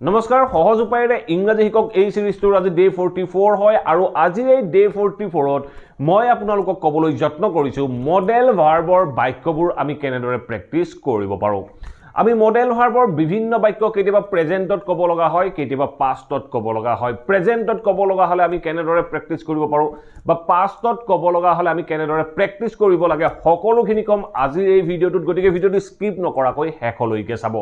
নমস্কাৰ সহজ উপায়েৰে ইংৰাজী শিকক এই সিৰিজটোৰ আজি ডে 44 হয় আৰু আজি এই ডে 44ত মই আপোনালোকক ক'বলৈ যত্ন কৰিছো মডেল ভাৰ্বৰ বাক্যবোৰ আমি কেনেদৰে প্ৰেক্টিস কৰিব পাৰো আমি মডেল ভাৰ্বৰ বিভিন্ন বাক্য কেতিয়াবা প্ৰেজেন্টত ক'ব লগা হয় কেতিয়াবা পাষ্টত ক'ব লগা হয় প্ৰেজেন্টত ক'ব লগা হলে আমি কেনেদৰে প্ৰেক্টিস কৰিব পাৰো বা পাষ্টত ক'ব লগা হলে আমি কেনেদৰে প্ৰেক্টিস কৰিব লাগে সকলোখিনি কম আজি এই ভিডিওটোত গতিকে ভিডিওটো স্কিপ নকৰাকৈ শেষলৈকে চাব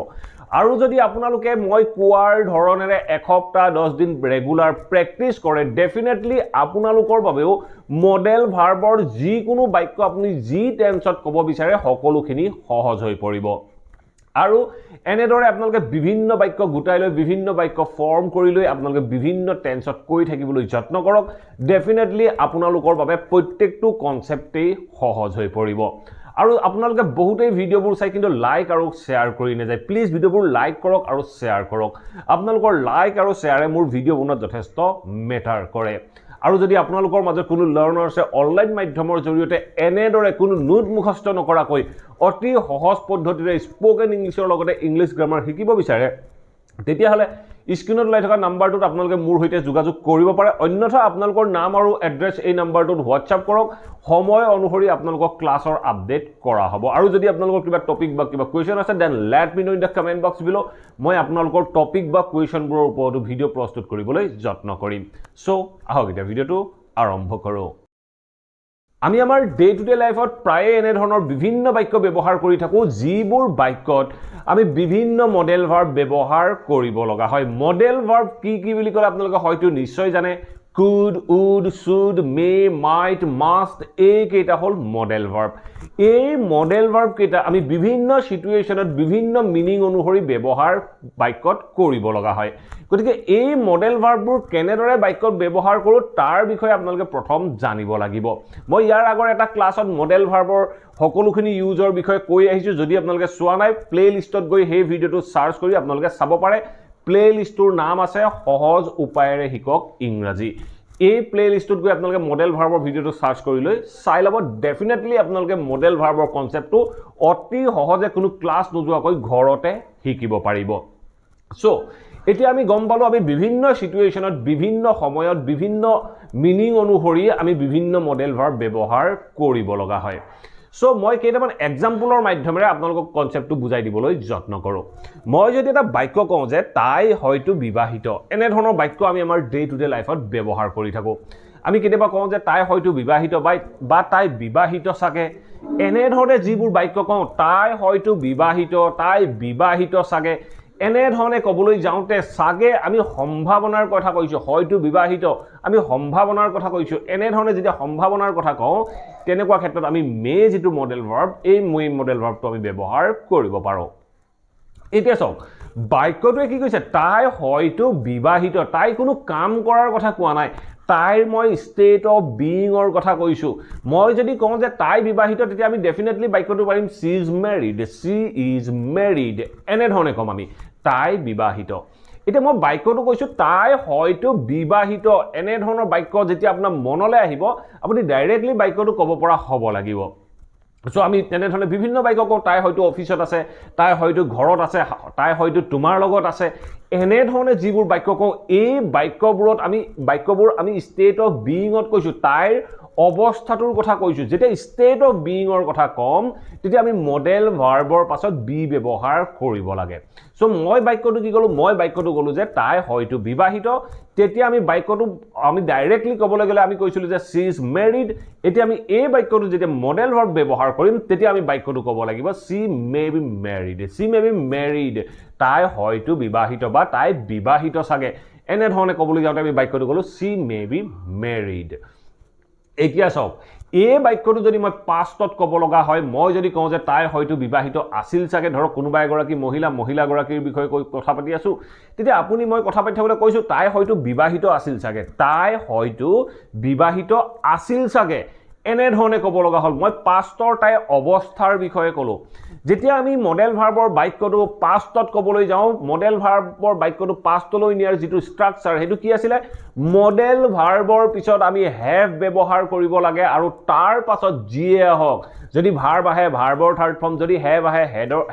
আৰু যদি আপোনালোকে মই কোৱাৰ ধৰণেৰে এসপ্তাহ 10 দিন ৰেগুলাৰ প্ৰেক্টিস কৰে ডেফিনেটলি আপোনালোকৰ বাবেও মডেল ভাৰ্বৰ যি কোনো বাক্য আপুনি যি টেন্সত ক'ব বিচাৰে সকলোখিনি সহজ হৈ পৰিব আৰু এনেদৰে আপোনালোকে বিভিন্ন বাক্য গুটাই লৈ বিভিন্ন বাক্য ফৰ্ম কৰি লৈ আপোনালোকে বিভিন্ন টেন্সত কৈ থাকিবলৈ যত্ন কৰক ডেফিনেটলি আপোনালোকৰ বাবে প্ৰত্যেকটো কনসেপ্টেই সহজ হৈ পৰিব আৰু আপোনালোকে বহুতেই ভিডিওবোৰ চাই কিন্তু লাইক আৰু শেয়াৰ কৰি নেযায় প্লিজ ভিডিওবোৰ লাইক কৰক আৰু শেয়াৰ কৰক আপোনালোকৰ লাইক আৰু শেয়াৰে মোৰ ভিডিও বনোৱাত যথেষ্ট মেটাৰ কৰে আৰু যদি আপোনালোকৰ মাজত কোনো লাৰ্নাৰ্ছে অনলাইন মাধ্যমৰ জৰিয়তে এনেদৰে কোনো নোট মুখস্থ নকৰাকৈ অতি সহজ পদ্ধতিৰে স্পোকেন ইংলিছৰ লগতে ইংলিছ গ্ৰামাৰ শিকিব বিচাৰে তেতিয়া হলে স্ক্ৰিনত লাই থকা নাম্বাৰটোত আপোনালোকে মোৰ হৈতে যোগাযোগ কৰিব পাৰে অন্যথা আপোনালোকৰ নাম আৰু এড্ৰেছ এই নাম্বাৰটোত হোৱাটছআপ কৰক সময় অনুসৰি আপোনালোকক ক্লাছৰ আপডেট কৰা হ'ব আৰু যদি আপোনালোকৰ কিবা টপিক বা কিবা কোৱেশ্চন আছে then let me know in the comment box below মই আপোনালোকৰ টপিক বা কোৱেশ্চনবোৰৰ ওপৰত ভিডিও প্ৰস্তুত কৰিবলৈ যত্ন কৰিম সো আহক এটা ভিডিওটো আৰম্ভ কৰো আমি আমাৰ ডে টু ডে লাইফত প্ৰায় এনে ধৰণৰ বিভিন্ন বাক্য ব্যৱহাৰ কৰি থাকো যিবোৰ বাক্যত আমি বিভিন্ন মডেল ভাৰ্ব ব্যৱহাৰ কৰিব লগা হয় মডেল ভাৰ্ব কি কি বুলি কলে আপোনালোকে হয়তো নিশ্চয় জানে could would should may might must এই কেইটা হল মডেল ভাৰ্ব এই মডেল ভাৰ্ব কেইটা আমি বিভিন্ন সিচুৱেচনত বিভিন্ন মিনিং অনুসৰি ব্যৱহাৰ বাক্যত কৰিব লগা হয় গতিকে এই মডেল ভাৰ্ববোৰ কেনেদৰে বাক্যত ব্যৱহাৰ কৰো তাৰ বিষয়ে আপোনালোকে প্ৰথম জানিব লাগিব মই ইয়াৰ আগৰ এটা ক্লাছত মডেল ভাৰ্বৰ সকলোখিনি ইউজৰ বিষয়ে কৈ আহিছো যদি আপোনালোকে চোৱা নাই প্লে লিষ্টত গৈ সেই ভিডিওটো সাৰ্চ কৰি আপোনালোকে চাব পাৰে প্লে লিষ্টৰ নাম আছে সহজ উপায়েৰে শিকক ইংৰাজী এই প্লে লিষ্টত গৈ আপোনালোকে মডেল ভাৰ্বৰ ভিডিওটো সাৰ্চ কৰি লৈ চাই লব ডেফিনেটলি আপোনালোকে মডেল ভাৰ্বৰ কনসেপ্টটো অতি সহজে কোনো ক্লাছ নোযোৱাকৈ ঘৰতে শিকিব পাৰিব সো এতিয়া আমি গম পালো আমি বিভিন্ন সিচুৱেচনত বিভিন্ন সময়ত বিভিন্ন মিনিং অনুসৰি আমি বিভিন্ন মডেল ভাৰ্ব ব্যৱহাৰ কৰিব লগা হয় সো মই কেইটামান এক্সাম্পলৰ মাধ্যমেৰে আপোনালোকক কনসেপ্টটো বুজাই দিবলৈ যত্ন কৰো মই যদি এটা বাক্য কওঁ যে তাই হয়তো বিবাহিত এনে ধৰণৰ বাক্য আমি আমাৰ ডে টু ডে লাইফত ব্যৱহাৰ কৰি থাকো আমি কেতিয়াবা কওঁ যে তাই হয়তো বিবাহিত বা তাই বিবাহিত সাকে এনে ধৰণে যিবোৰ বাক্য কওঁ তাই হয়তো বিবাহিত সাকে এনে ধৰণে কবলৈ যাওঁতে সাগে আমি সম্ভাৱনাৰ কথা কৈছো হয়তো বিবাহিত আমি সম্ভাৱনাৰ কথা কৈছো এনে ধৰণে যেতিয়া সম্ভাৱনাৰ কথা কওঁ তেনেকুৱা ক্ষেত্ৰত আমি মে যেটো মডেল ভাৰ্ব এই মডেল ভাৰ্বটো আমি ব্যৱহাৰ কৰিব পাৰো এতিয়া চাওক বাক্যটোৱে কি কৈছে তাই হয়তো বিবাহিত তাই কোনো কাম কৰাৰ কথা কোৱা নাই তাইৰ মই ষ্টেট অফ বিইংৰ কথা কৈছো মই যদি কওঁ যে তাই বিবাহিত তেতিয়া আমি ডেফিনেটলি বাক্যটো পাৰিম she is married এনে ধৰণে কম আমি তাই বিবাহিত এতিয়া মই বাক্যটো কৈছো তাই হয়তো বিবাহিত এনে ধৰণৰ বাক্য যেতিয়া আপোনাৰ মনলৈ আহিব আপুনি ডাইৰেক্টলি বাক্যটো ক'ব পৰা হ'ব লাগিব সো আমি তেনে ধৰণে বিভিন্ন বাক্য কওঁ তাই হয়তো অফিসত আছে তাই হয়তো ঘৰত আছে তাই হয়তো তোমাৰ লগত আছে এনে ধৰণে যিবোৰ বাক্য কওঁ এই বাক্যবোৰ আমি ষ্টেট অফ বিইংত কৈছো তাইৰ অৱস্থাটোৰ কথা কৈছো যেতিয়া ষ্টেট অফ বিইংৰ কথা কম তেতিয়া আমি মডেল ভাৰ্বৰ পাছত বি ব্যৱহাৰ কৰিব লাগে সো মই বাক্যটো কি কলো মই বাক্যটো কলো যে তাই হয়তো বিবাহিত তেতিয়া আমি বাক্যটো আমি ডাইৰেক্টলি ক'বলৈ গ'লে আমি কৈছিলো যে she is married এতিয়া আমি এই বাক্যটো যেতিয়া মডেল ভাৰ্ব ব্যৱহাৰ কৰিম তেতিয়া আমি বাক্যটো ক'ব লাগিব she may be married তাই হয়তো বিবাহিত বা তাই বিবাহিত সাগে এনে ধৰণে ক'বলৈ যাওঁতে আমি বাক্যটো কলো she may be married এতিয়া চাওক এই বাক্যটো যদি মই পাষ্টত ক'ব লগা হয় মই যদি কওঁ যে তাই হয়তো বিবাহিত আছিল সাগে ধৰক কোনোবা এগৰাকী মহিলা গৰাকীৰ বিষয়ে কথা পাতি আছো তেতিয়া আপুনি মই কথা পাতি থাকোতে কৈছো তাই হয়তো বিবাহিত আছিল সাগে তাই হয়তো বিবাহিত আছিল সাগে এনে ধৰণে ক'ব লগা হ'ল মই পাষ্টৰ তাই অৱস্থাৰ বিষয়ে ক'লো যেতিয়া আমি মডেল ভাৰ্বৰ বাক্যটো পাষ্টত ক'বলৈ যাওঁ মডেল ভাৰ্বৰ বাক্যটো পাষ্টলৈ নিয়াৰ যিটো ষ্ট্ৰাকচাৰ হেতু কি আছিল মডেল ভাৰ্বৰ পিছত আমি হ্যাভ ব্যৱহাৰ কৰিব লাগে আৰু তাৰ পাছত জিয়ে আহক যদি ভাৰ্ব আহে ভাৰ্বৰ থাৰ্ড ফৰ্ম যদি হ্যাভ আহে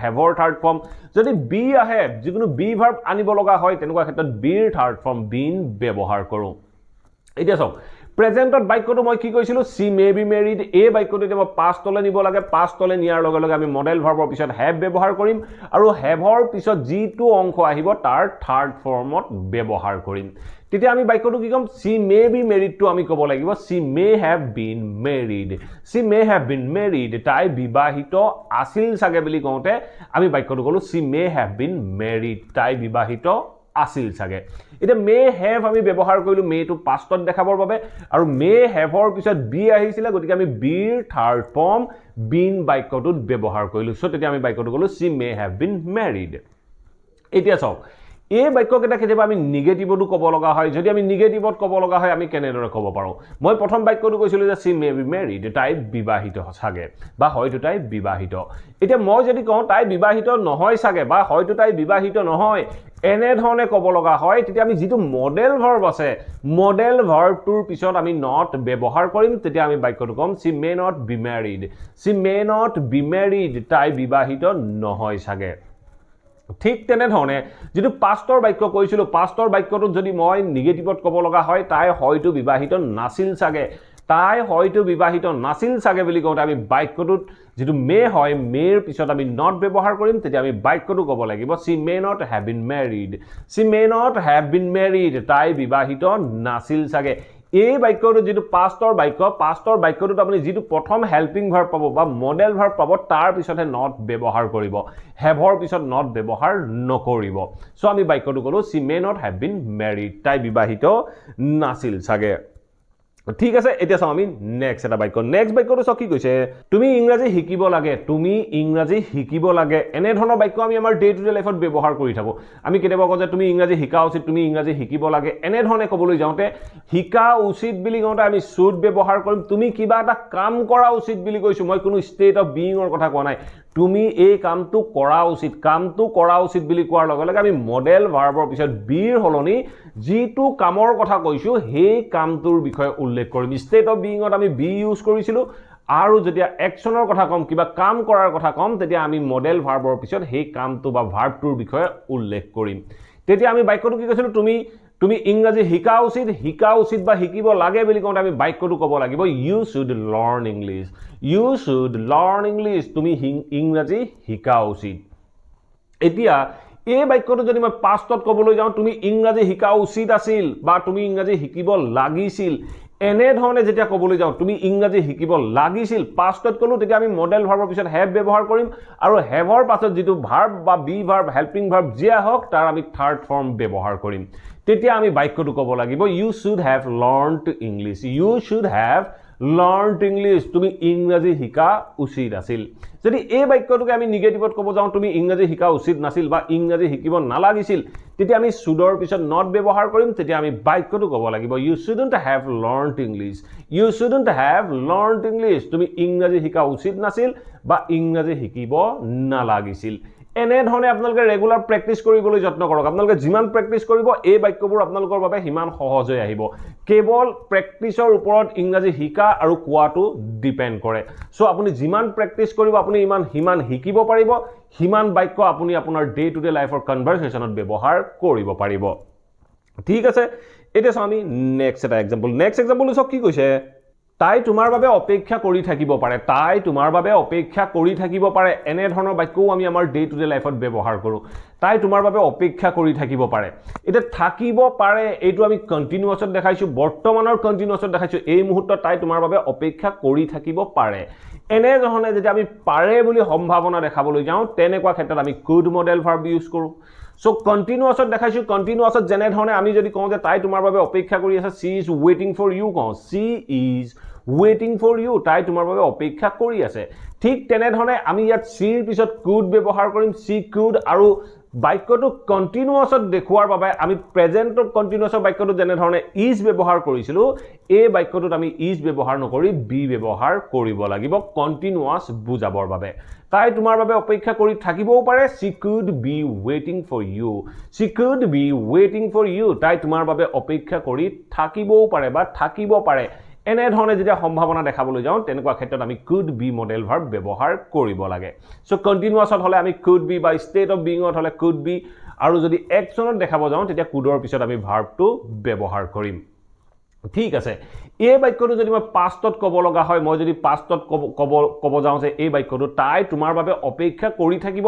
হ্যাভৰ থাৰ্ড ফৰ্ম যদি বি আহে যিকোনো বি ভাৰ্ব আনিব লগা হয় তেনেকুৱা ক্ষেত্ৰত বিৰ থাৰ্ড ফৰ্ম বিন ব্যৱহাৰ কৰোঁ এতিয়া চাওক প্ৰেজেন্টত বাক্যটো মই কি কৈছিলো সি মে বি মেৰিড এই বাক্যটো এতিয়া পাষ্টলৈ নিব লাগে পাষ্টলৈ নিয়াৰ লগে লগে আমি মডেল ভাৰ্বৰ পিছত হ্যাভ ব্যৱহাৰ কৰিম আৰু হ্যাভৰ পিছত যিটো অংশ আহিব তাৰ থাৰ্ড ফৰ্মত ব্যৱহাৰ কৰিম তেতিয়া আমি বাক্যটো কি কম সি মে বি মেৰিডটো আমি ক'ব লাগিব সি may have been married she may have been married তাই বিবাহিত আছিল চাগে বুলি কওঁতে আমি বাক্যটো ক'লো সি মে হ্যাভ বিন মেৰিড তাই বিবাহিত আছিল চাগে এটা মে হ্যাভ আমি ব্যৱহাৰ কৰিলো মে টু পাষ্টত দেখাবৰ বাবে আৰু মে হ্যাভৰ পিছত বি আহিছিল গতিকে আমি বিৰ থাৰ্ড ফৰ্ম বিন বাক্যটোত ব্যৱহাৰ কৰিলো সো তেতিয়া আমি বাক্যটো ক'লো সি মে হ্যাভ বিন মেৰিড এতিয়া চাওক এই বাক্যকেইটা কেতিয়াবা আমি নিগেটিভতো ক'ব লগা হয় যদি আমি নিগেটিভত ক'ব লগা হয় আমি কেনেদৰে ক'ব পাৰো মই প্ৰথম বাক্যটো কৈছিলো যে সি মে বি মেৰিড তাই বিবাহিত চাগে বা হয়তো তাই বিবাহিত এতিয়া মই যদি কওঁ তাই বিবাহিত নহয় চাগে বা হয়তো তাই বিবাহিত নহয় এনে ধৰণে ক'ব লগা হয় তেতিয়া আমি যিটো মডেল ভাৰ্ব আছে মডেল ভাৰ্বটোৰ পিছত আমি নট ব্যৱহাৰ কৰিম তেতিয়া আমি বাক্যটো কম she may not be married she may not be married তাই বিবাহিত নহয় চাগে ঠিক তেনে ধৰণে যেটো পাষ্টৰ বাক্য কৈছিলো পাষ্টৰ বাক্যটো যদি মই নিগেটিভত ক'ব লগা হয় তাই হয়তো বিবাহিত নাছিল চাগে তাই হয়তো বিবাহিত নাছিল চাগে বুলি কওঁতে আমি বাক্যটোত যেটো মে হয় মেৰ পিছত আমি নট ব্যৱহাৰ কৰিম তেতিয়া আমি বাক্যটো ক'ব লাগিব সি may not have been married she may not have been married তাই বিবাহিত নাছিল চাগে এই বাক্যটো যেটো পাষ্টৰ বাক্যটোত আপুনি যেটো প্ৰথম হেল্পিং ভাৰ্ব পাব বা মডেল ভাৰ্ব পাব তাৰ পিছতহে নট ব্যৱহাৰ কৰিব হ্যাভৰ পিছত নট ব্যৱহাৰ নকৰিব সো আমি বাক্যটো ক'লো সি may not have been married তাই বিবাহিত নাছিল চাগে ঠিক আছে এতিয়া চাও আমি নেক্সট এটা বাক্য নেক্সট বাক্যটো চাও কি কৈছে তুমি ইংৰাজী শিকিব লাগে এনে ধৰণৰ বাক্য আমি আমাৰ ডে টু ডে লাইফত ব্যৱহাৰ কৰি থাকো আমি কেতিয়াবা কওঁ যে তুমি ইংৰাজী শিকা উচিত তুমি ইংৰাজী শিকিব লাগে এনে ধৰণে ক'বলৈ যাওঁতে শিকা উচিত বুলি কওঁতে আমি শুড ব্যৱহাৰ কৰিম তুমি কিবা এটা কাম কৰা উচিত বুলি কৈছো মই কোনো ষ্টেট অফ বিইঙৰ কথা কোৱা নাই তুমি এই কামটো কৰা উচিত বুলি কোৱাৰ লগে লগে আমি মডেল ভাৰ্বৰ পিছত বিৰ হলনি যিটো কামৰ কথা কৈছো সেই কামটোৰ বিষয়ে উল্লেখ কৰিম ষ্টেট অফ বিইঙত আমি বি ইউজ কৰিছিলো আৰু যেতিয়া একচনৰ কথা কম কিবা কাম কৰাৰ কথা কম তেতিয়া আমি মডেল ভাৰ্বৰ পিছত সেই কামটো বা ভাৰ্বটোৰ বিষয়ে উল্লেখ কৰিম তেতিয়া আমি বাক্যটো কি কৈছিলো তুমি ইংৰাজী শিকা উচিত বা শিকিব লাগে বুলি কওঁতে আমি বাক্যটো ক'ব লাগিব ইউ শুড লাৰ্ন ইংলিছ তুমি ইংৰাজী শিকা উচিত এতিয়া এই বাক্যটো যদি মই পাষ্টত ক'বলৈ যাওঁ তুমি ইংৰাজী শিকা উচিত আছিল বা তুমি ইংৰাজী শিকিব লাগিছিল এনে ধৰণে যেতিয়া ক'বলৈ যাওঁ তুমি ইংৰাজী শিকিব লাগিছিল পাষ্টত ক'লো তেতিয়া আমি মডেল ভাৰ্বৰ পিছত হ্যাভ ব্যৱহাৰ কৰিম আৰু হ্যাভৰ পাছত যেটো ভাৰ্ব বা বি ভাৰ্ব হেল্পিং ভাৰ্ব জিয়া হওক তাৰ আমি থাৰ্ড ফৰ্ম ব্যৱহাৰ কৰিম তেতিয়া আমি বাক্যটো ক'ব লাগিব ইউ শুড হ্যাভ লাৰ্নড ইংলিছ তুমি ইংৰাজী শিকা উচিত আছিল যদি এই বাক্যটোকে আমি নিগেটিভত ক'ব যাওঁ তুমি ইংৰাজী শিকা উচিত নাছিল বা ইংৰাজী শিকিব নালাগিছিল তেতিয়া আমি শুডৰ পিছত নট ব্যৱহাৰ কৰিম তেতিয়া আমি বাক্যটো ক'ব লাগিব ইউ শুডন্ট হ্যাভ লাৰ্নড ইংলিছ তুমি ইংৰাজী শিকা উচিত নাছিল বা ইংৰাজী শিকিব নালাগিছিল এনে ধৰণে আপোনালোকে ৰেগুলাৰ প্ৰেক্টিস কৰিবলৈ যত্ন কৰক আপোনালোকে যিমান প্ৰেক্টিস কৰিব এই বাক্যবোৰ আপোনালোকৰ বাবে হিমান সহজ হৈ আহিব কেৱল প্ৰেক্টিসৰ ওপৰত ইংৰাজী শিকা আৰু কোৱাটো ডিপেন্ড কৰে সো আপুনি যিমান প্ৰেক্টিস কৰিব আপুনি হিমান শিকিব পাৰিব হিমান বাক্য আপুনি আপোনাৰ ডে টু ডে লাইফৰ কনভাৰসেচনত ব্যৱহাৰ কৰিব পাৰিব ঠিক আছে এটা চাও আমি নেক্সট এটা এক্সাম্পল চাওক কি কৈছে তাই তোমাৰ বাবে অপেক্ষা কৰি থাকিব পাৰে এনে ধৰণৰ বাক্যও আমি আমাৰ ডে টু ডে লাইফত ব্যৱহাৰ কৰো তাই তোমাৰ বাবে অপেক্ষা কৰি থাকিব পাৰে এটা থাকিব পাৰে এইটো আমি কন্টিনিউয়াছত দেখাইছো বৰ্তমানৰ কন্টিনিউয়াছত দেখাইছো এই মুহূৰ্তত তাই তোমাৰ বাবে অপেক্ষা কৰি থাকিব পাৰে এনে ধৰণে যেতিয়া আমি পাৰে বুলি সম্ভাৱনা দেখাবলৈ যাওঁ তেনেকুৱা ক্ষেত্ৰত আমি কুড মডেল ভাৰ্ব ইউজ কৰো সো কন্টিনিউয়াছত দেখাইছো কন্টিনিউয়াছত যেনে ধৰণে আমি যদি কওঁ যে তাই তোমাৰ বাবে অপেক্ষা কৰি আছে she is waiting for you তাই তোমাৰ বাবে অপেক্ষা কৰি আছে ঠিক তেনে ধৰণে আমি ইয়াত she ৰ পিছত could ব্যৱহাৰ কৰিম she could আৰু বাক্যটো কন্টিনিউয়াছত দেখুৱাৰ বাবে আমি প্ৰেজেন্টত কন্টিনিউয়াছৰ বাক্যটো যেনে ধৰণে ইজ ব্যৱহাৰ কৰিছিলো এই বাক্যটোত আমি ইজ ব্যৱহাৰ নকৰি বি ব্যৱহাৰ কৰিব লাগিব কন্টিনিউয়াছ বুজাবৰ বাবে তাই তোমাৰ বাবে অপেক্ষা কৰি থাকিবও পাৰে she could be waiting for you she could be waiting for you তাই তোমাৰ বাবে অপেক্ষা কৰি থাকিবও পাৰে বা থাকিব পাৰে এনে ধৰণে যেতিয়া সম্ভাৱনা দেখাবলৈ যাওঁ তেনেকুৱা ক্ষেত্ৰত আমি could be মডেল ভাৰ্ব ব্যৱহাৰ কৰিব লাগে সো কন্টিনিউয়াছত হলে আমি could be বা state of being হলে could be আৰু যদি একচনত দেখাব যাওঁ তেতিয়া couldৰ পিছত আমি ভাৰ্বটো ব্যৱহাৰ কৰিম ঠিক আছে এই বাক্যটো যদি মই পাষ্টত কব লগা হয় মই যদি পাষ্টত কব যাওঁ যে এই বাক্যটো তাই তোমাৰ বাবে অপেক্ষা কৰি থাকিব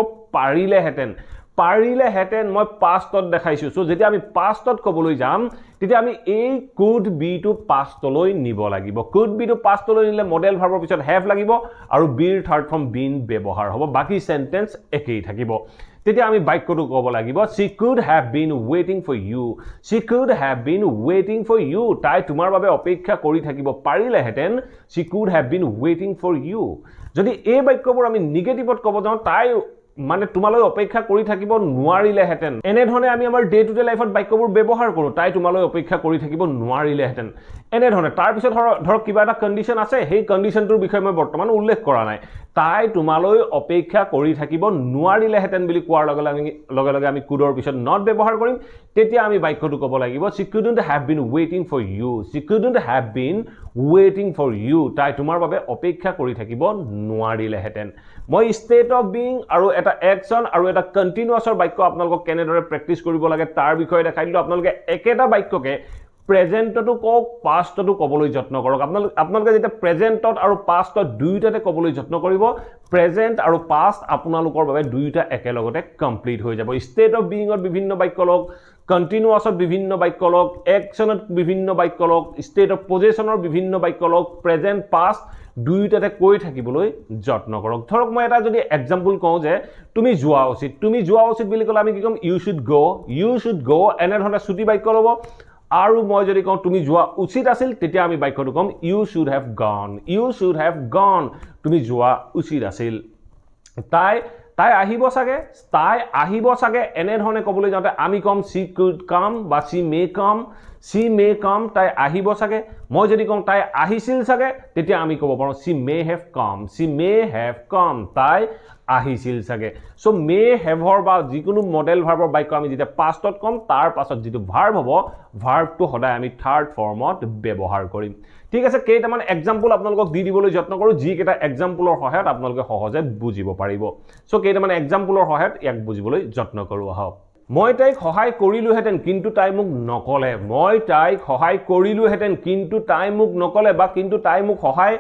পাৰিলে হেতেন মই পাষ্টত দেখাইছো সো যেতিয়া আমি পাষ্টত কবলৈ যাম তেতিয়া আমি এই could be টু পাষ্টলৈ নিব লাগিব could be টু পাষ্টলৈ নিলে মডেল ভাৰ্বৰ পিছত have লাগিব আৰু be ৰ থাৰ্ড ফৰ্ম been ব্যৱহাৰ হ'ব বাকি সেন্টেন্স একেই থাকিব তেতিয়া আমি বাক্যটো কব লাগিব she could have been waiting for you she could have been waiting for you তাই তোমাৰ বাবে অপেক্ষা কৰি থাকিব পাৰিলে হেতেন she could have been waiting for you যদি এই বাক্যবোৰ আমি নিগেটিভত কব যাওঁ তাই মানে তোমালৈ অপেক্ষা কৰি থাকিব নোৱাৰিলে হেতেন এনে ধৰণে আমি আমাৰ ডে টু ডে লাইফত বাক্যবোৰ ব্যৱহাৰ কৰো তাই তোমালৈ অপেক্ষা কৰি থাকিব নোৱাৰিলে হেতেন এনে ধৰণে তাৰ পিছত ধৰক কিবা এটা কন্ডিশন আছে সেই কন্ডিশনটোৰ বিষয়ে মই বৰ্তমান উল্লেখ কৰা নাই তাই তোমালৈ অপেক্ষা কৰি থাকিব নোৱাৰিলে হেতেন বুলি কোৱাৰ লগে লগে আমি couldৰ পিছত not ব্যৱহাৰ কৰিম তেতিয়া আমি বাক্যটো ক'ব লাগিব she couldn't have been waiting for you she couldn't have been waiting for you তাই তোমাৰ বাবে অপেক্ষা কৰি থাকিব নোৱাৰিলে হেতেন মই state of being আৰু এটা action আৰু এটা continuousৰ বাক্য আপোনালোকক কেনেদৰে প্ৰেক্টিস কৰিব লাগে তাৰ বিষয়ে দেখাই দিলো আপোনালোকে একেটা বাক্যকে প্ৰেজেন্টটো কক পাষ্টটো কবলৈ যত্ন কৰক আপোনালোকে যেতিয়া প্ৰেজেন্টত আৰু পাষ্টত দুইটাতে কবলৈ যত্ন কৰিব প্ৰেজেন্ট আৰু পাষ্ট আপোনালোকৰ বাবে দুইটা একেলগতে কমপ্লিট হৈ যাব ষ্টেট অফ বিইঙত বিভিন্ন বাক্য লওক কন্টিনিউয়াছত বিভিন্ন বাক্য লওক একচনত বিভিন্ন বাক্য লওক ষ্টেট অফ পজিশনৰ বিভিন্ন বাক্য লওক প্ৰেজেন্ট পাষ্ট দুইটাতে কৈ থাকিবলৈ যত্ন কৰক ধৰক মই এটা যদি এক্সাম্পল কওঁ যে তুমি যোৱা উচিত বুলি কলে আমি কি কম you should go এনে ধৰণে ছুটি বাক্য লব আৰু মই যদি কওঁ তুমি যোৱা উচিত আছিল তেতিয়া আমি বাক্যটো কম you should have gone তুমি যোৱা উচিত আছিল তাই আহিব সাগে এনে ধৰণে কবলৈ যাওঁতে আমি কম she could come বা she may come তাই আহিব সাগে মই যদি কওঁ তাই আহিছিল সাগে তেতিয়া আমি ক'ব পাৰো she may have come তাই আহিছিল সাগে সো মে হেভৰ বা যিকোনো মডেল ভাৰ্বৰ বাক্য আমি যেতিয়া পাষ্টত কম তাৰ পাছত যিটো ভাৰ্ব হ'ব ভাৰ্বটো সদায় আমি থাৰ্ড ফৰ্মত ব্যৱহাৰ কৰিম ঠিক আছে কেইটামান এক্সাম্পল আপোনালোকক দি দিবলৈ যত্ন কৰো যি কেইটা এক্সাম্পলৰ সহায়ত আপোনালোকে সহজে বুজিব পাৰিব সো কেইটামান এক্সাম্পলৰ সহায়ত ইয়াক বুজিবলৈ যত্ন কৰো আহক মই তাইক সহায় কৰিলোহেতেন কিন্তু তাই মোক নকলে বা কিন্তু তাই মোক সহায়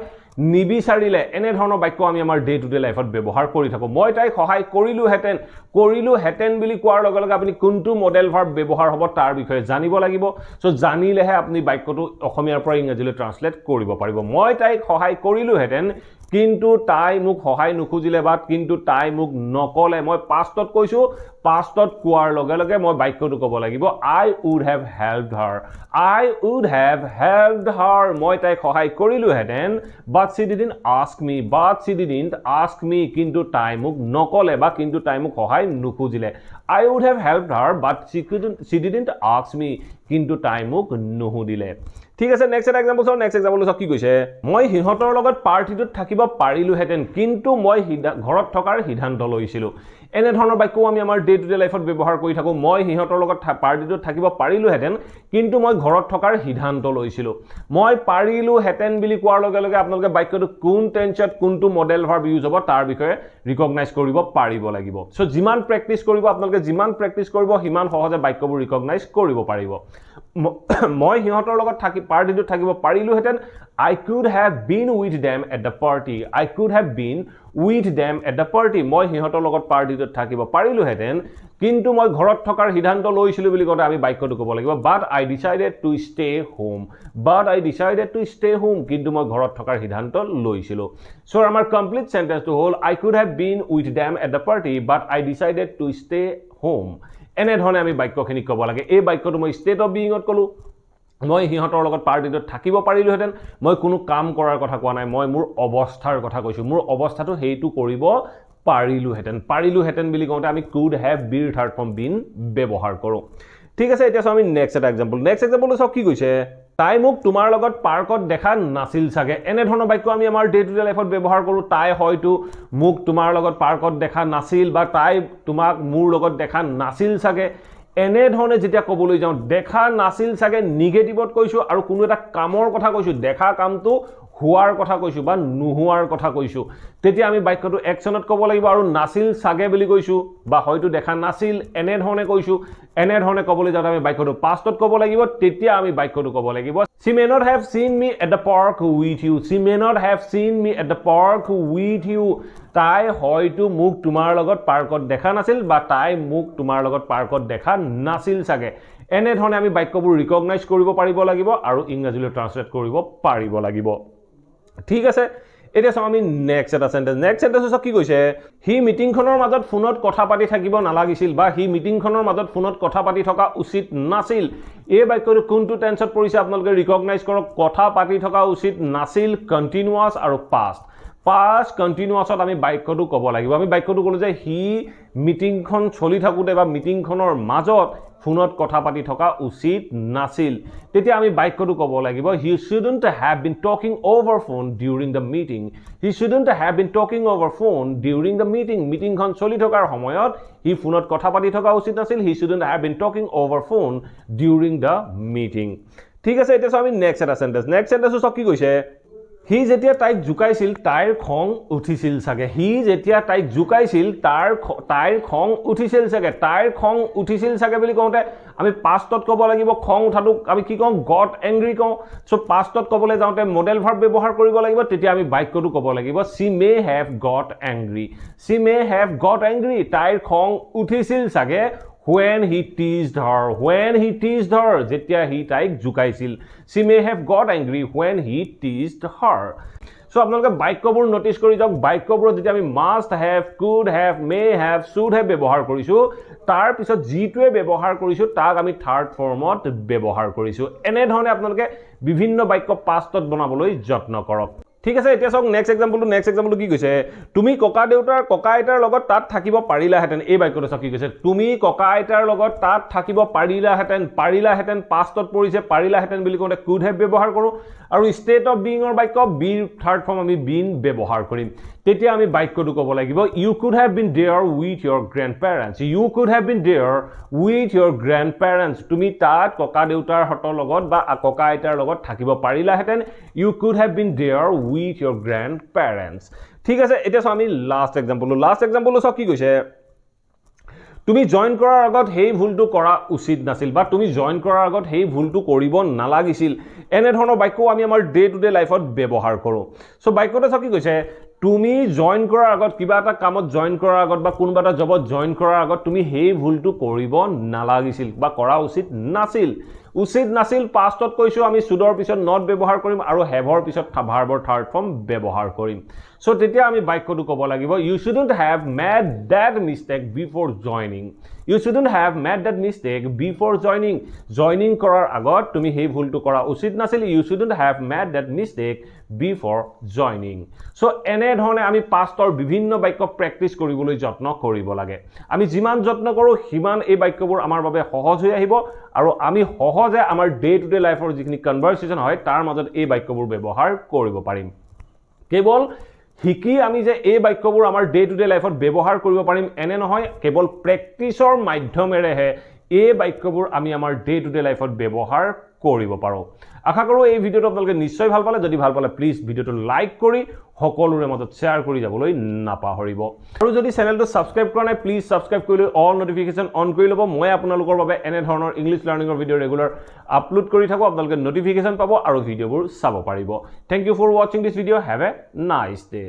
নিবিচাৰিলে এনে ধৰণৰ বাক্য আমি আমাৰ ডে টু ডে লাইফত ব্যৱহাৰ কৰি থাকো মই তাইক সহায় কৰিলোহেতেন বুলি কোৱাৰ লগে লগে আপুনি কোনটো মডেল ভাৰ্ব ব্যৱহাৰ হ'ব তাৰ বিষয়ে জানিব লাগিব সো জানিলেহে আপুনি বাক্যটো অসমীয়াৰ পৰা ইংৰাজীলৈ ট্ৰান্সলেট কৰিব পাৰিব মই তাইক সহায় কৰিলোহেতেন কিন্তু তাই মোক সহায় নুখুজিলে বা কিন্তু তাই মোক নকলে মই পাষ্টত কৈছো পাষ্টত কোৱাৰ লগে লগে মই বাক্যটো ক'ব লাগিব I would have helped her মই তাইক সহায় কৰিলোহেতেন but she didn't ask me কিন্তু তাই মোক নকলে বা কিন্তু তাই মোক সহায় নুখুজিলে I would have helped her but she didn't ask me কিন্তু তাই মোক নুহুদিলে ঠিক আছে নেক্সট এক্সাম্পল কি কৈছে মই হিহঁতৰ লগত পাৰ্টিটোত থাকিব পাৰিলোহেতেন কিন্তু মই ঘৰত থকাৰ সিদ্ধান্ত লৈছিলো এনে ধৰণৰ বাক্য আমি আমাৰ ডে টু ডে লাইফত ব্যৱহাৰ কৰি থাকো মই হিহঁতৰ লগত পাৰ্টিটোত থাকিব পাৰিলোহেতেন কিন্তু মই ঘৰত থকাৰ সিদ্ধান্ত লৈছিলো মই পাৰিলোহেতেন বুলি কোৱাৰ লগে লগে আপোনালোকে বাক্যটো কোন টেন্সত কোনটো মডেল ভাৰ্ব ইউজ হ'ব তাৰ বিষয়ে ৰিকগনাইজ কৰিব পাৰিব লাগিব সো যিমান প্ৰেক্টিস কৰিব আপোনালোকে যিমান প্ৰেক্টিস কৰিব সিমান সহজে বাক্যবোৰ ৰিকগনাইজ কৰিব পাৰিব মই হিহঁতৰ লগত পাৰ্টিটোত থাকিব পাৰিলোহেতেন I could have been with them at the party মই হিহঁতৰ লগত পাৰ্টিটোত থাকিব পাৰিলোহেতেন কিন্তু মই ঘৰত থকাৰ সিদ্ধান্ত লৈছিলো বুলি কওঁতে আমি বাক্যটো ক'ব লাগিব but I decided to stay home কিন্তু মই ঘৰত থকাৰ সিদ্ধান্ত লৈছিলো সো আমাৰ কমপ্লিট সেন্টেন্সটো হ'ল I could have been with them at the party but I decided to stay home এনে ধৰণে আমি বাক্যখিনি ক'ব লাগে এই বাক্যটো মই ষ্টেট অফ বিইঙত ক'লো মই হিহঁতৰ লগত পাৰ্টিটোত থাকিব পাৰিলোহেতেন মই কোনো কাম কৰাৰ কথা কোৱা নাই মই মোৰ অৱস্থাৰ কথা কৈছো মোৰ অৱস্থাটো হেইটো কৰিব পাৰিলোহেঁতেন বুলি কওঁতে আমি could have be third form been ব্যৱহাৰ কৰোঁ ঠিক আছে এতিয়া আমি নেক্সট এটা এক্সাম্পল চাওক কি কৈছে তাই মোক তোমাৰ লগত পাৰ্কত দেখা নাছিল চাগে এনে ধৰণৰ বাক্য আমি আমাৰ ডে টু ডে লাইফত ব্যৱহাৰ কৰোঁ তাই হয়তো মোক তোমাৰ লগত পাৰ্কত দেখা নাছিল বা তাই তোমাক মোৰ লগত দেখা নাছিল চাগে এনে ধৰণে যেতিয়া ক'বলৈ যাওঁ দেখা নাছিল চাগে নিগেটিভত কৈছো আৰু কোনো এটা কামৰ কথা কৈছো দেখা কামটো হোৱাৰ কথা কৈছো বা নোহোৱাৰ কথা কৈছো তেতিয়া আমি বাক্যটো একচনত ক'ব লাগিব আৰু নাছিল চাগে বুলি কৈছো বা হয়তো দেখা নাছিল এনে ধৰণে কৈছো এনে ধৰণে ক'বলৈ যাওঁতে আমি বাক্যটো পাষ্টত ক'ব লাগিব তেতিয়া আমি বাক্যটো ক'ব লাগিব she may not have seen me at the park with you she may not have seen me at the park with you তাই হয়তো মোক তোমাৰ লগত পাৰ্কত দেখা নাছিল বা তাই মোক তোমাৰ লগত পাৰ্কত দেখা নাছিল চাগে এনে ধৰণে আমি বাক্যবোৰ ৰিকগনাইজ কৰিব পাৰিব লাগিব আৰু ইংৰাজীলৈ ট্ৰান্সলেট কৰিব পাৰিব লাগিব ঠিক আছে এতিয়া চাও আমি নেক্সট এটা সেন্টেন্স কি কৈছে হি মিটিংখনৰ মাজত ফোনত কথা পাতি থাকিব নালাগিছিল বা হি মিটিংখনৰ মাজত ফোনত কথা পাতি থকা উচিত নাছিল এই বাক্যটো কোনটো টেন্সত পৰিছে আপোনালোকে ৰিকগনাইজ কৰক কথা পাতি থকা উচিত নাছিল কন্টিনিউয়াস আৰু past continuousত আমি বাক্যটো ক'ব লাগিব আমি বাক্যটো ক'লো যে হি মিটিংখন চলি থাকুতে বা মিটিংখনৰ মাজত ফোনত কথা পাতি থকা উচিত নাছিল তেতিয়া আমি বাক্যটো ক'ব লাগিব he shouldn't have been talking over phone during the meeting he shouldn't have been talking over phone during the meeting মিটিংখন চলি থকাৰ সময়ত হি ফোনত কথা পাতি থকা উচিত নাছিল he shouldn't have been talking over phone during the meeting ঠিক আছে এতিয়া আমি নেক্সট এটা সেন্টেন্স কি কৈছে হি যেতিয়া তাইক জুকাইছিল তাইৰ খং উঠিছিল চাগে হি যেতিয়া তাইক জুকাইছিল তাইৰ খং উঠিছিল চাগে বুলি কওঁতে আমি পাষ্টত ক'ব লাগিব খং উঠাটো আমি কি কওঁ গট এংগ্ৰি কওঁ সো পাষ্টত ক'বলৈ যাওঁতে মডেল ভাৰ্ব ব্যৱহাৰ কৰিব লাগিব তেতিয়া আমি বাক্যটো ক'ব লাগিব she may have got angry তাইৰ খং উঠিছিল চাগে when he teased her যেতিয়া হি তাইক জুকাইছিল she may have got angry when he teased her so আপোনালোকে বাক্যবোৰ নোটিস কৰি যাওক বাক্যবোৰ যেতিয়া আমি must have could have may have should have ব্যৱহাৰ কৰিছো তাৰ পিছত জিটোৱে ব্যৱহাৰ কৰিছো তাক আমি থাৰ্ড ফৰ্মত ব্যৱহাৰ কৰিছো এনে ধৰণে আপোনালোকে বিভিন্ন বাক্য পাষ্টত বনাবলৈ যত্ন কৰক ঠিক আছে এতিয়া সক নেক্সট এক্সাম্পলটো কি কৈছে তুমি ককা আইতাৰ লগত তাত থাকিব পাৰিলাহেতেন এই বাক্যটো সক কি কৈছে তুমি ককা আইতাৰ লগত তাত থাকিব পাৰিলাহেতেন পাষ্টত পৰিছে পাৰিলাহেতেন বুলি কোতে could have ব্যৱহাৰ কৰো আৰু ষ্টেট অফ বিইংৰ বাক্য বি থাৰ্ড ফৰ্ম আমি been ব্যৱহাৰ কৰিম তেতিয়া আমি বাক্যটো ক'ব লাগিব you could have been there with your grandparents তুমি তাত ককা দেউতাৰ হতৰ লগত বা ককা আইতাৰ লগত থাকিব পাৰিলাহেতেন you could have been there with your grandparents ঠিক আছে এতিয়া আমি লাষ্ট এক্সাম্পলটো সক কি কৈছে তুমি জয়েন কৰাৰ আগত হেই ভুলটো কৰা উচিত নাছিল বা তুমি জয়েন কৰাৰ আগত হেই ভুলটো কৰিব নালাগিছিল এনে ধৰণৰ বাক্য আমি আমাৰ ডে টু ডে লাইফত ব্যৱহাৰ কৰো সো বাক্যটো সক কি কৈছে তুমি জয়েন কৰাৰ আগত কিবা এটা কামত জয়েন কৰাৰ আগত বা কোনবা এটা জবত জয়েন কৰাৰ আগত তুমি হেই ভুলটো কৰিব নালাগিছিল বা কৰা উচিত নাছিল পাষ্টত কৈছো আমি শুডৰ পিছত নট ব্যৱহাৰ কৰিম আৰু হেভৰ পিছত ভাৰ্বৰ থাৰ্ড ফৰ্ম ব্যৱহাৰ কৰিম সো তেতিয়া আমি বাক্যটো ক'ব লাগিব you shouldn't have made that mistake before joining কৰাৰ আগত তুমি হেই ভুলটো কৰা উচিত নাছিল you shouldn't have made that mistake before joining so এনে ধৰণে আমি পাষ্টৰ বিভিন্ন বাক্য প্ৰেক্টিস কৰিবলৈ যত্ন কৰিব লাগে আমি যিমান যত্ন কৰো হিমান এই বাক্যবোৰ আমাৰ বাবে সহজ হৈ আহিব আৰু আমি সহজে আমাৰ ডে টু ডে লাইফৰ যিখিনি কনভাৰসেচন হয় তাৰ মাজত এই বাক্যবোৰ ব্যৱহাৰ কৰিব পাৰিম কেৱল হিকি আমি যে এই বাক্যবোৰ আমাৰ ডে টু ডে লাইফত ব্যৱহাৰ কৰিব পাৰিম এনে নহয় কেৱল প্ৰেক্টিসৰ মাধ্যমেৰেহে এই বাক্যবোৰ আমি আমাৰ ডে টু ডে লাইফত ব্যৱহাৰ কৰিব পাৰো আশা কৰো এই ভিডিওটো আপোনালোকে নিশ্চয় ভাল পালে যদি ভাল পালে প্লিজ ভিডিওটো লাইক কৰি সকলোৰে মাজত শেয়াৰ কৰি যাবলৈ নাপাহৰিব আৰু যদি চেনেলটো সাবস্ক্ৰাইব কৰা নাই প্লিজ সাবস্ক্ৰাইব কৰি অল নটিফিকেশন অন কৰি ল'ব মই আপোনালোকৰ বাবে এনে ধৰণৰ ইংলিশ লাৰ্নিংৰ ভিডিও ৰেগুলাৰ আপলোড কৰি থাকো আপোনালোকে নটিফিকেশন পাব আৰু ভিডিওবোৰ চাব পাৰিব thank you for watching this video have a nice day